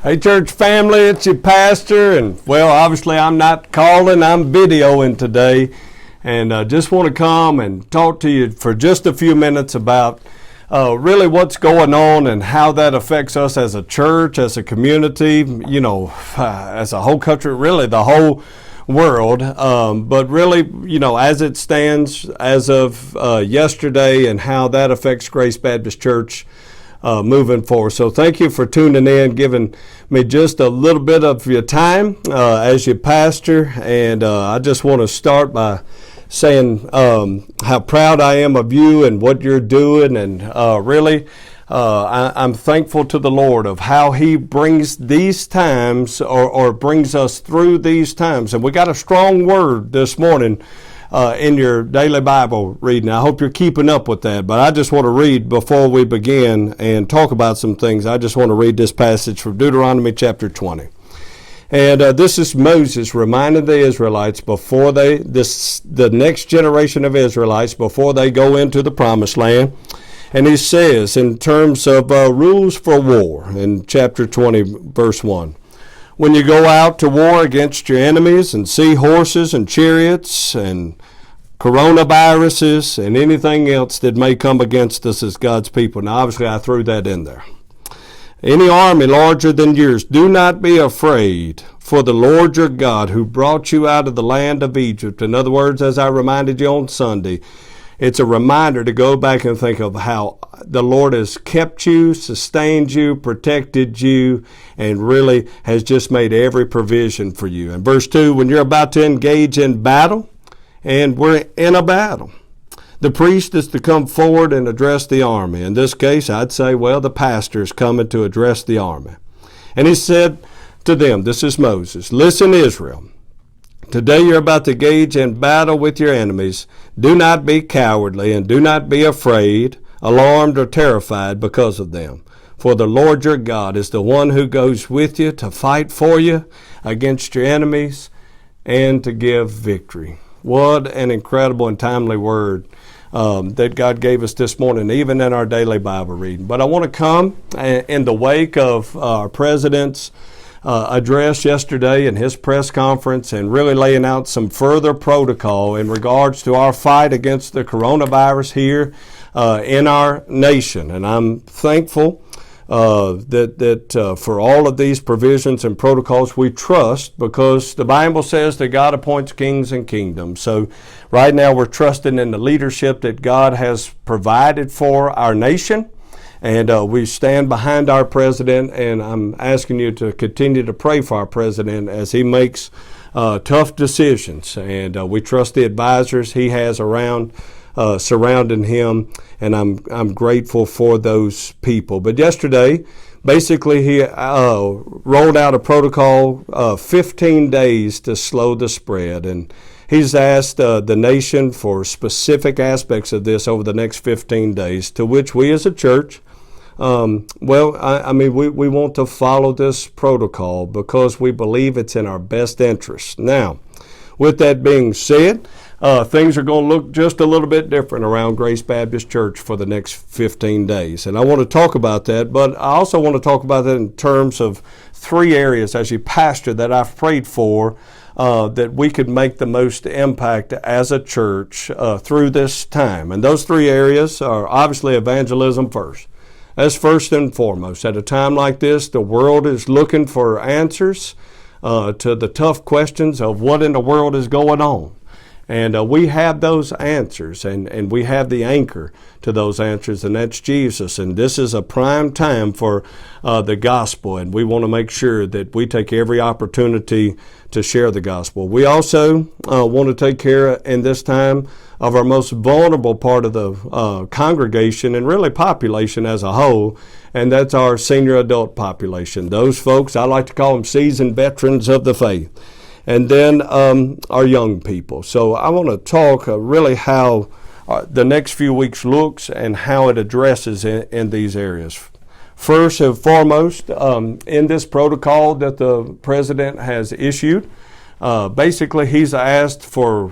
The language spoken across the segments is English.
Hey, church family, it's your pastor, and well, obviously I'm not calling, I'm videoing today, and just want to come and talk to you for just a few minutes about really what's going on and how that affects us as a church, as a community, as a whole country, really the whole world, but really, as it stands as of yesterday and how that affects Grace Baptist Church moving forward. So thank you for tuning in, giving me just a little bit of your time as your pastor. And I just want to start by saying how proud I am of you and what you're doing. And really, I'm thankful to the Lord of how He brings these times or brings us through these times. And we got a strong word this morning in your daily Bible reading. I hope you're keeping up with that. But I just want to read before we begin and talk about some things. I just want to read this passage from Deuteronomy chapter 20. And this is Moses reminding the Israelites before the next generation of Israelites, before they go into the promised land. And he says in terms of rules for war in chapter 20, verse 1. When you go out to war against your enemies and see horses and chariots and coronaviruses and anything else that may come against us as God's people. Now, obviously, I threw that in there. Any army larger than yours, do not be afraid, for the Lord your God who brought you out of the land of Egypt. In other words, as I reminded you on Sunday, it's a reminder to go back and think of how the Lord has kept you, sustained you, protected you, and really has just made every provision for you. And verse 2, when you're about to engage in battle, and we're in a battle, the priest is to come forward and address the army. In this case, I'd say, the pastor is coming to address the army. And he said to them, this is Moses, listen, Israel. Today you're about to engage in battle with your enemies. Do not be cowardly and do not be afraid, alarmed, or terrified because of them. For the Lord your God is the one who goes with you to fight for you against your enemies and to give victory. What an incredible and timely word that God gave us this morning, even in our daily Bible reading. But I want to come in the wake of our president's address yesterday in his press conference and really laying out some further protocol in regards to our fight against the coronavirus here in our nation. And I'm thankful that for all of these provisions and protocols we trust, because the Bible says that God appoints kings and kingdoms. So right now we're trusting in the leadership that God has provided for our nation. And we stand behind our president, and I'm asking you to continue to pray for our president as he makes tough decisions. And we trust the advisors he has around surrounding him, and I'm grateful for those people. But yesterday, basically, he rolled out a protocol 15 days to slow the spread, and he's asked the nation for specific aspects of this over the next 15 days, to which we as a church, we want to follow this protocol because we believe it's in our best interest. Now, with that being said, things are going to look just a little bit different around Grace Baptist Church for the next 15 days. And I want to talk about that, but I also want to talk about that in terms of three areas as your pastor that I've prayed for that we could make the most impact as a church through this time. And those three areas are obviously evangelism first. That's first and foremost. At a time like this, the world is looking for answers to the tough questions of what in the world is going on. And we have those answers, and we have the anchor to those answers, and that's Jesus. And this is a prime time for the gospel, and we want to make sure that we take every opportunity to share the gospel. We also want to take care in this time of our most vulnerable part of the congregation and really population as a whole, and that's our senior adult population. Those folks, I like to call them seasoned veterans of the faith. And then our young people. So I want to talk really how the next few weeks looks and how it addresses in these areas. First and foremost, in this protocol that the president has issued, basically he's asked for,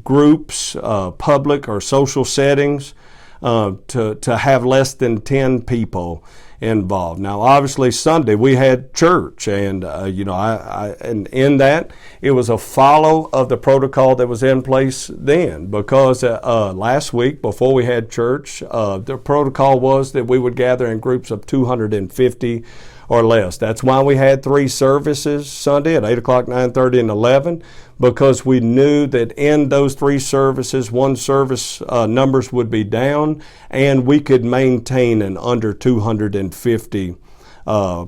groups, public or social settings to have less than 10 people involved. Now, obviously, Sunday we had church, and and in that it was a follow of the protocol that was in place then. Because last week before we had church, the protocol was that we would gather in groups of 250 or less. That's why we had 3 services Sunday at 8 o'clock, 9:30, and 11, because we knew that in those 3 services, one service numbers would be down, and we could maintain an under 250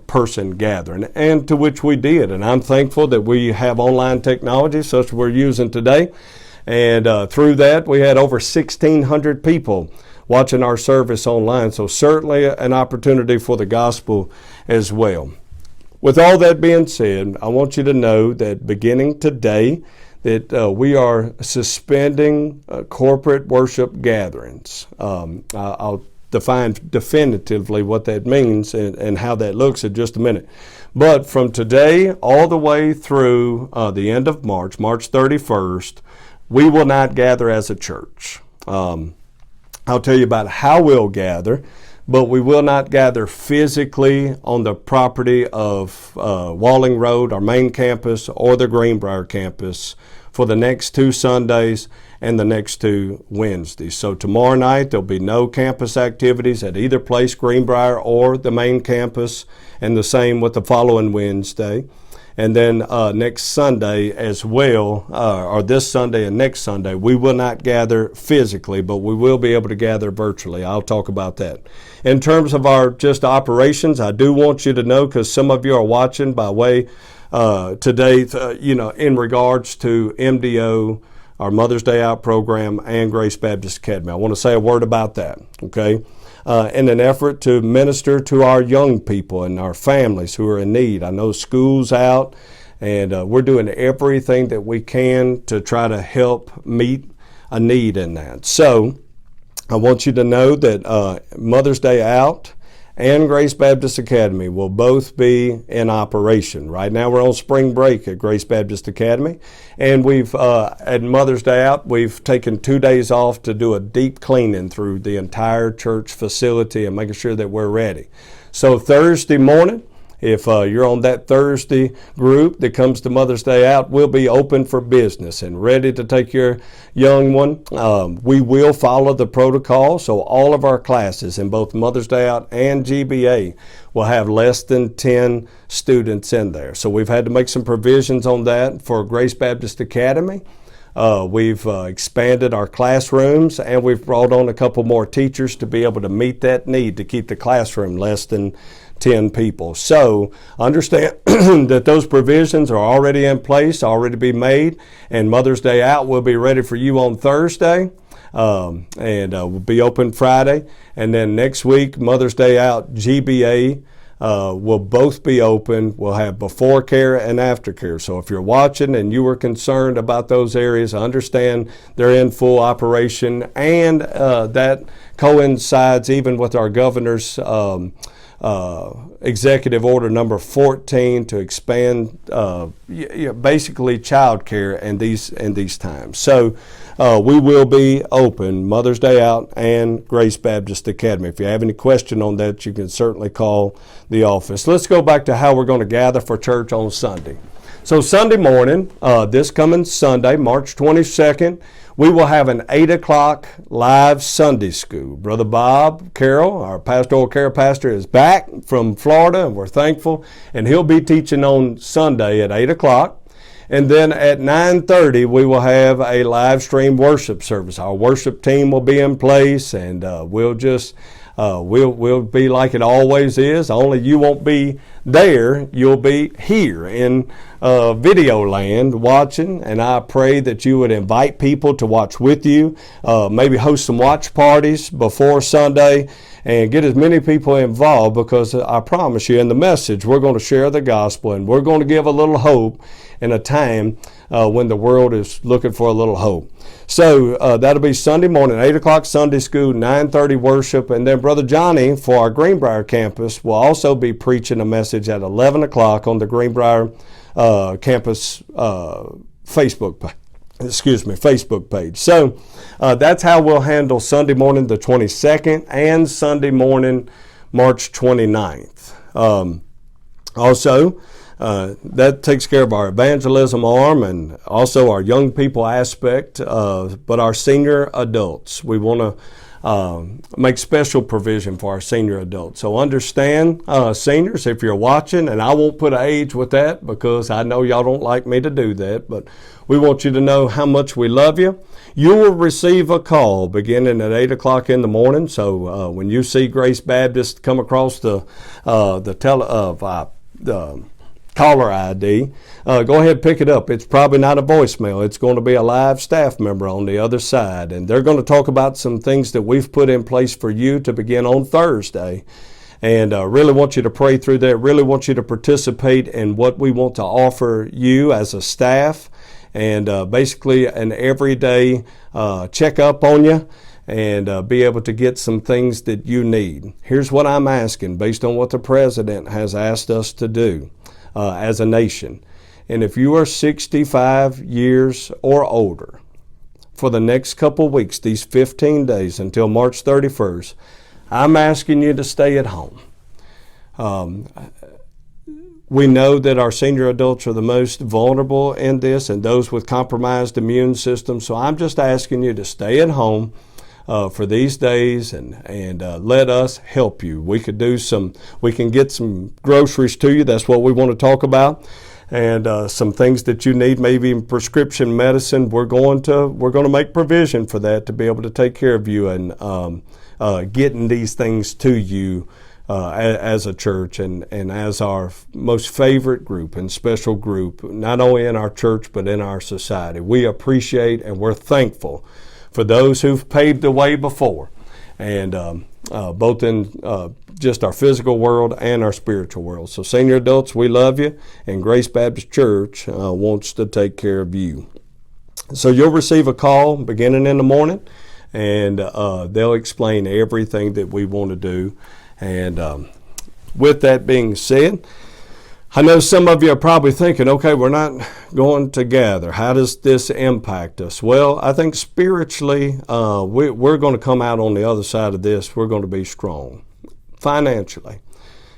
person gathering, and to which we did. And I'm thankful that we have online technology such as we're using today, and through that we had over 1,600 people watching our service online. So certainly an opportunity for the gospel as well. With all that being said, I want you to know that beginning today that we are suspending corporate worship gatherings. I'll define definitively what that means and how that looks in just a minute. But from today all the way through the end of March 31st, we will not gather as a church. I'll tell you about how we'll gather, but we will not gather physically on the property of Walling Road, our main campus, or the Greenbrier campus for the next 2 Sundays and the next 2 Wednesdays. So tomorrow night there'll be no campus activities at either place, Greenbrier or the main campus, and the same with the following Wednesday. And then next Sunday as well, or this Sunday and next Sunday, we will not gather physically, but we will be able to gather virtually. I'll talk about that. In terms of our just operations, I do want you to know, because some of you are watching by way today, in regards to MDO, our Mother's Day Out program, and Grace Baptist Academy. I want to say a word about that, okay? In an effort to minister to our young people and our families who are in need. I know school's out, and we're doing everything that we can to try to help meet a need in that. So I want you to know that Mother's Day Out and Grace Baptist Academy will both be in operation. Right now we're on spring break at Grace Baptist Academy, and we've at Mother's Day Out we've taken 2 days off to do a deep cleaning through the entire church facility and making sure that we're ready. So Thursday morning, if you're on that Thursday group that comes to Mother's Day Out, we'll be open for business and ready to take your young one. We will follow the protocol, so all of our classes in both Mother's Day Out and GBA will have less than 10 students in there. So we've had to make some provisions on that for Grace Baptist Academy. We've expanded our classrooms, and we've brought on a couple more teachers to be able to meet that need to keep the classroom less than 10 people. So understand that those provisions are already in place, already be made, and Mother's Day Out will be ready for you on Thursday, and we'll be open Friday. And then next week, Mother's Day Out GBA will both be open. We'll have before care and after care. So if you're watching and you were concerned about those areas, I understand they're in full operation, and that coincides even with our governor's executive order number 14 to expand basically child care in these times. So we will be open Mother's Day Out and Grace Baptist Academy. If you have any question on that, you can certainly call the office. Let's go back to how we're going to gather for church on Sunday. So Sunday morning, this coming Sunday, March 22nd, we will have an 8 o'clock live Sunday school. Brother Bob Carroll, our pastoral care pastor, is back from Florida, and we're thankful. And he'll be teaching on Sunday at 8 o'clock. And then at 9:30, we will have a live stream worship service. Our worship team will be in place, and we'll be like it always is. Only you won't be there. You'll be here in video land watching, and I pray that you would invite people to watch with you, maybe host some watch parties before Sunday, and get as many people involved, because I promise you in the message we're going to share the gospel, and we're going to give a little hope in a time when the world is looking for a little hope. So that'll be Sunday morning, 8 o'clock Sunday school, 9:30 worship, and then Brother Johnny for our Greenbrier campus will also be preaching a message at 11 o'clock on the Greenbrier campus Facebook Facebook page. So that's how we'll handle Sunday morning the 22nd and Sunday morning March 29th. Also, that takes care of our evangelism arm and also our young people aspect, but our senior adults, we want to make special provision for our senior adults. So understand, seniors, if you're watching, and I won't put an age with that because I know y'all don't like me to do that, but we want you to know how much we love you. You will receive a call beginning at 8 o'clock in the morning. So when you see Grace Baptist come across the caller ID, go ahead and pick it up. It's probably not a voicemail. It's going to be a live staff member on the other side, and they're going to talk about some things that we've put in place for you to begin on Thursday. And really want you to pray through that, really want you to participate in what we want to offer you as a staff, and basically an everyday check up on you and be able to get some things that you need. Here's what I'm asking based on what the President has asked us to do as a nation. And if you are 65 years or older, for the next couple of weeks, these 15 days until March 31st, I'm asking you to stay at home. We know that our senior adults are the most vulnerable in this and those with compromised immune systems. So I'm just asking you to stay at home for these days and let us help you. We can get some groceries to you. That's what we want to talk about. And some things that you need, maybe in prescription medicine. We're going to make provision for that to be able to take care of you and getting these things to you as a church and as our most favorite group and special group, not only in our church but in our society. We appreciate and we're thankful for those who've paved the way before, and both in just our physical world and our spiritual world. So senior adults, we love you, and Grace Baptist Church wants to take care of you. So you'll receive a call beginning in the morning, and they'll explain everything that we want to do. And with that being said, I know some of you are probably thinking, okay, we're not going to gather. How does this impact us? Well, I think spiritually, we're going to come out on the other side of this. We're going to be strong financially.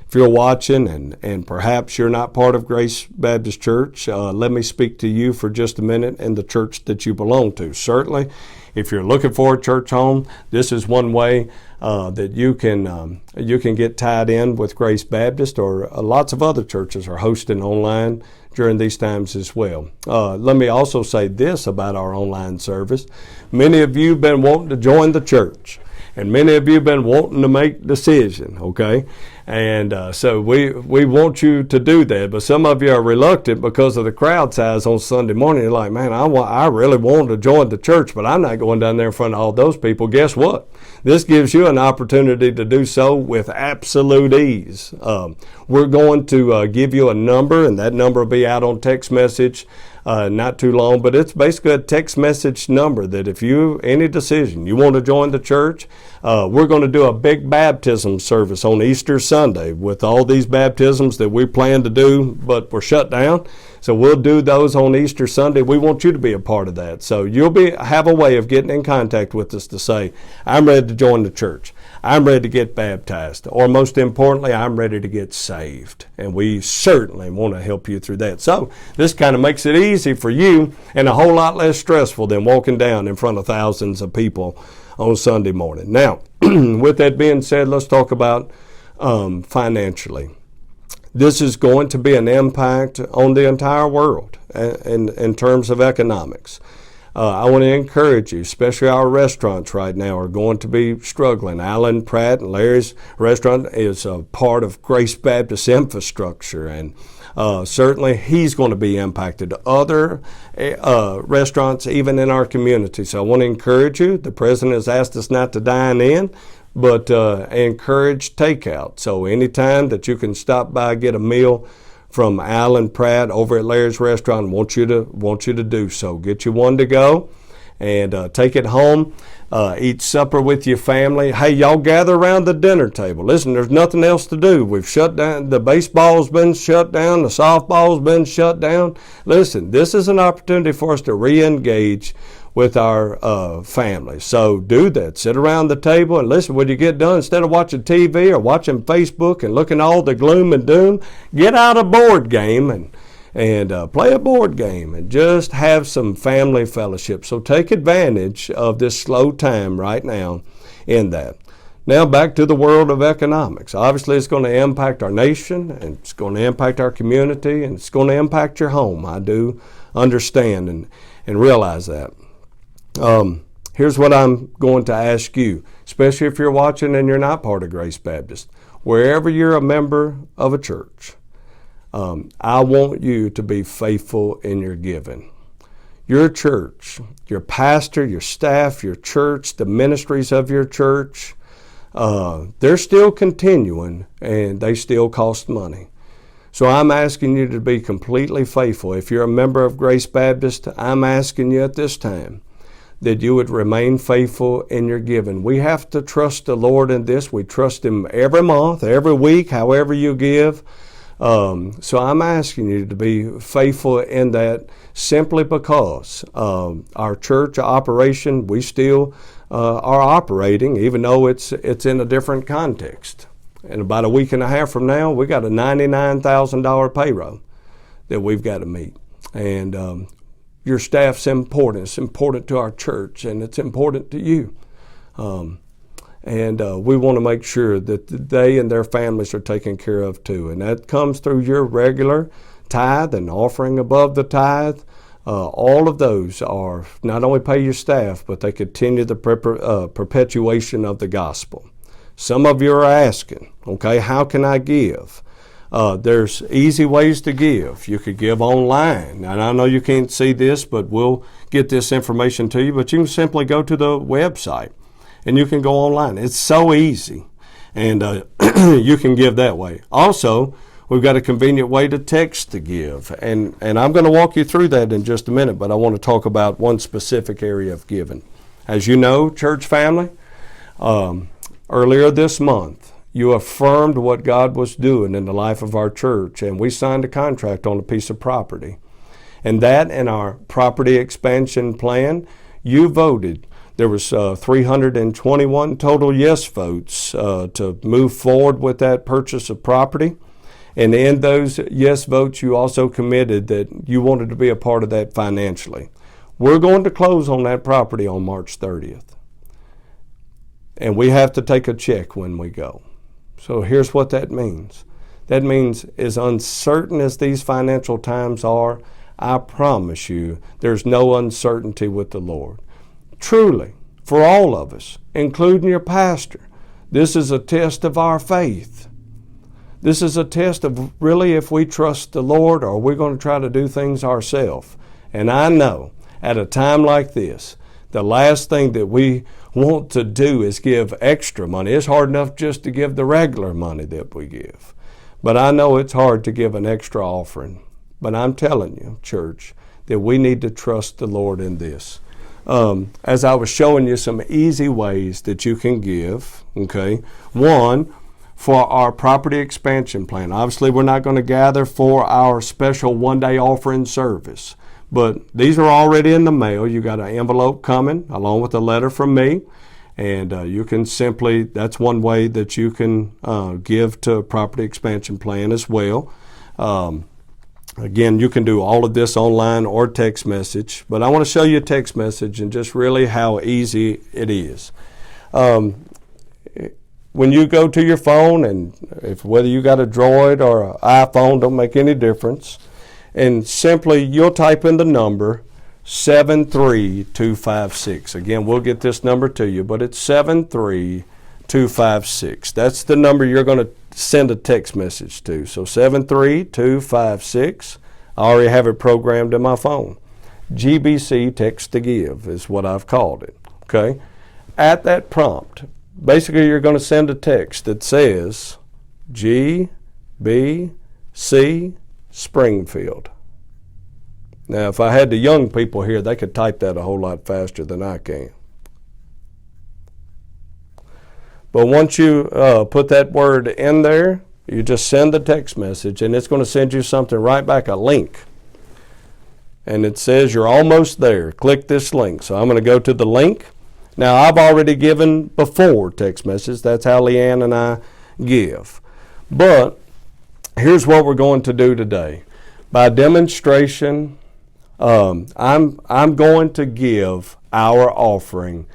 If you're watching and perhaps you're not part of Grace Baptist Church, let me speak to you for just a minute in the church that you belong to. Certainly, if you're looking for a church home, this is one way that you can get tied in with Grace Baptist, or lots of other churches are hosting online during these times as well. Let me also say this about our online service. Many of you have been wanting to join the church, and many of you have been wanting to make decision, okay? And so we want you to do that, but some of you are reluctant because of the crowd size on Sunday morning. You're like, man, I really want to join the church, but I'm not going down there in front of all those people. Guess what? This gives you an opportunity to do so with absolute ease. We're going to give you a number, and that number will be out on text message not too long, but it's basically a text message number that if any decision you want to join the church, we're going to do a big baptism service on Easter Sunday with all these baptisms that we plan to do, but we're shut down. So we'll do those on Easter Sunday. We want you to be a part of that. So you'll have a way of getting in contact with us to say, I'm ready to join the church. I'm ready to get baptized. Or most importantly, I'm ready to get saved. And we certainly want to help you through that. So this kind of makes it easy for you and a whole lot less stressful than walking down in front of thousands of people on Sunday morning. Now, with that being said, let's talk about financially. This is going to be an impact on the entire world in terms of economics. I want to encourage you, especially our restaurants right now are going to be struggling. Alan Pratt and Larry's restaurant is a part of Grace Baptist infrastructure, and certainly he's going to be impacted. Other restaurants, even in our community. So I want to encourage you. The president has asked us not to dine in, but encourage takeout. So anytime that you can stop by, get a meal from Alan Pratt over at Larry's restaurant, want you to do so. Get you one to go and take it home. Eat supper with your family. Hey, y'all gather around the dinner table. Listen, there's nothing else to do. We've shut down. The baseball's been shut down. The softball's been shut down. Listen, this is an opportunity for us to re-engage with our family. So do that. Sit around the table and listen. When you get done, instead of watching TV or watching Facebook and looking at all the gloom and doom, get out a board game and play a board game and just have some family fellowship. So take advantage of this slow time right now in that. Now back to the world of economics. Obviously it's going to impact our nation, and it's going to impact our community, and it's going to impact your home. I do understand and realize that. Here's what I'm going to ask you, especially if you're watching and you're not part of Grace Baptist. Wherever you're a member of a church, I want you to be faithful in your giving. Your church, your pastor, your staff, your church, the ministries of your church, they're still continuing and they still cost money. So I'm asking you to be completely faithful. If you're a member of Grace Baptist, I'm asking you at this time that you would remain faithful in your giving. We have to trust the Lord in this. We trust Him every month, every week, however you give. So I'm asking you to be faithful in that simply because our church operation, we still are operating, even though it's in a different context. And about a week and a half from now, we got a $99,000 payroll that we've got to meet. And your staff's important. It's important to our church, and it's important to you. And we want to make sure that they and their families are taken care of too. And that comes through your regular tithe and offering above the tithe. All of those are not only pay your staff, but they continue the perpetuation of the gospel. Some of you are asking, okay, how can I give? There's easy ways to give. You could give online. And I know you can't see this, but we'll get this information to you. But you can simply go to the website and you can go online. It's so easy. And you can give that way. Also, we've got a convenient way to text to give. And I'm going to walk you through that in just a minute, but I want to talk about one specific area of giving. As you know, church family, earlier this month, you affirmed what God was doing in the life of our church, and we signed a contract on a piece of property. And that and our property expansion plan, you voted. There was 321 total yes votes to move forward with that purchase of property. And in those yes votes, you also committed that you wanted to be a part of that financially. We're going to close on that property on March 30th. And we have to take a check when we go. So here's what that means. That means as uncertain as these financial times are, I promise you there's no uncertainty with the Lord. Truly, for all of us, including your pastor, this is a test of our faith. This is a test of really if we trust the Lord or we're going to try to do things ourselves. And I know at a time like this, the last thing that we want to do is give extra money. It's hard enough just to give the regular money that we give. But I know it's hard to give an extra offering. But I'm telling you, church, that we need to trust the Lord in this. As I was showing you some easy ways that you can give, okay? One, for our property expansion plan. Obviously, we're not going to gather for our special one-day offering service. But these are already in the mail. You got an envelope coming along with a letter from me. And you can simply, that's one way that you can give to a property expansion plan as well. Again, you can do all of this online or text message. But I want to show you a text message and just really how easy it is. When you go to your phone, and whether you got a Droid or an iPhone, don't make any difference. And simply, you'll type in the number 73256. Again, we'll get this number to you, but it's 73256. That's the number you're going to send a text message to. So 73256. I already have it programmed in my phone. GBC Text to Give is what I've called it. Okay? At that prompt, basically you're going to send a text that says GBC Springfield. Now, if I had the young people here, they could type that a whole lot faster than I can. But once you put that word in there, you just send the text message, and it's going to send you something right back, a link. And it says you're almost there. Click this link. So I'm going to go to the link. Now, I've already given before text message. That's how Leanne and I give. But here's what we're going to do today. By demonstration, I'm going to give our offering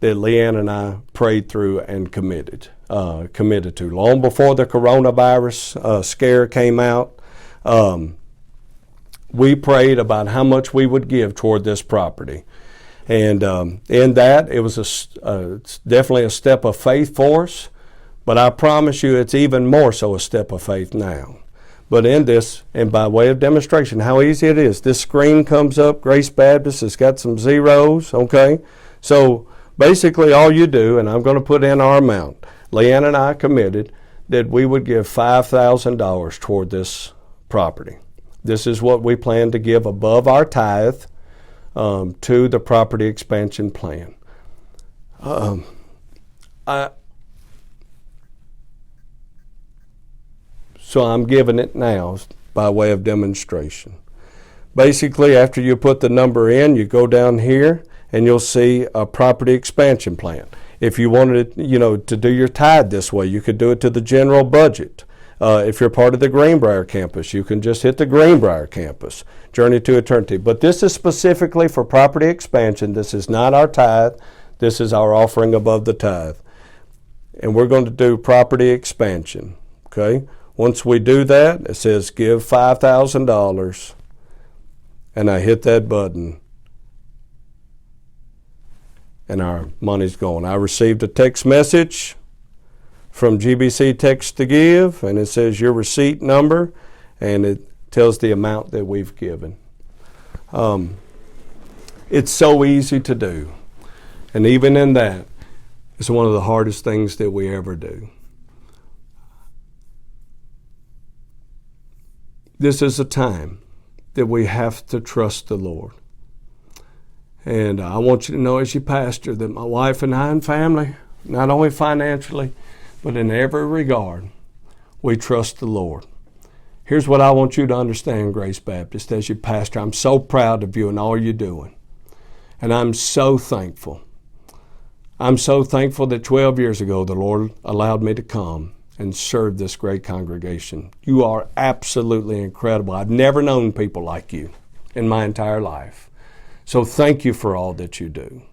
that Leanne and I prayed through and committed to. Long before the coronavirus scare came out, we prayed about how much we would give toward this property. And in that, it was it's definitely a step of faith for us, but I promise you it's even more so a step of faith now. But in this, and by way of demonstration, how easy it is. This screen comes up, Grace Baptist, it's got some zeros, okay? So basically all you do, and I'm going to put in our amount, Leanne and I committed that we would give $5,000 toward this property. This is what we plan to give above our tithe to the property expansion plan. So I'm giving it now by way of demonstration. Basically, after you put the number in, you go down here and you'll see a property expansion plan. If you wanted, to do your tithe this way, you could do it to the general budget. If you're part of the Greenbrier campus, you can just hit the Greenbrier campus, Journey to Eternity. But this is specifically for property expansion. This is not our tithe. This is our offering above the tithe. And we're going to do property expansion, okay? Once we do that, it says give $5,000, and I hit that button, and our money's gone. I received a text message from GBC Text to Give, and it says your receipt number, and it tells the amount that we've given. It's so easy to do, and even in that, it's one of the hardest things that we ever do. This is a time that we have to trust the Lord. And I want you to know as your pastor that my wife and I and family, not only financially, but in every regard, we trust the Lord. Here's what I want you to understand, Grace Baptist, as your pastor. I'm so proud of you and all you're doing. And I'm so thankful. I'm so thankful that 12 years ago the Lord allowed me to come and serve this great congregation. You are absolutely incredible. I've never known people like you in my entire life. So thank you for all that you do.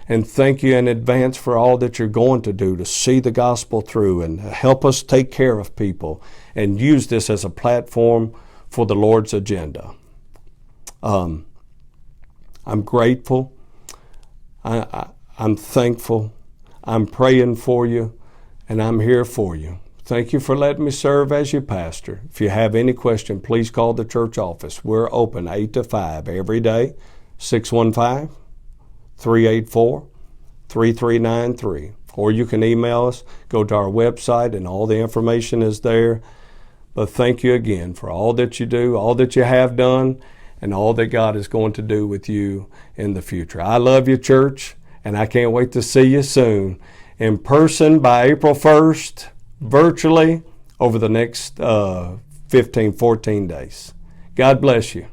And thank you in advance for all that you're going to do to see the gospel through and help us take care of people and use this as a platform for the Lord's agenda. I'm grateful. I'm thankful. I'm praying for you, and I'm here for you. Thank you for letting me serve as your pastor. If you have any question, please call the church office. We're open 8 to 5 every day, 615-384-3393. Or you can email us, go to our website, and all the information is there. But thank you again for all that you do, all that you have done, and all that God is going to do with you in the future. I love you, church, and I can't wait to see you soon in person by April 1st, virtually over the next 14 days. God bless you.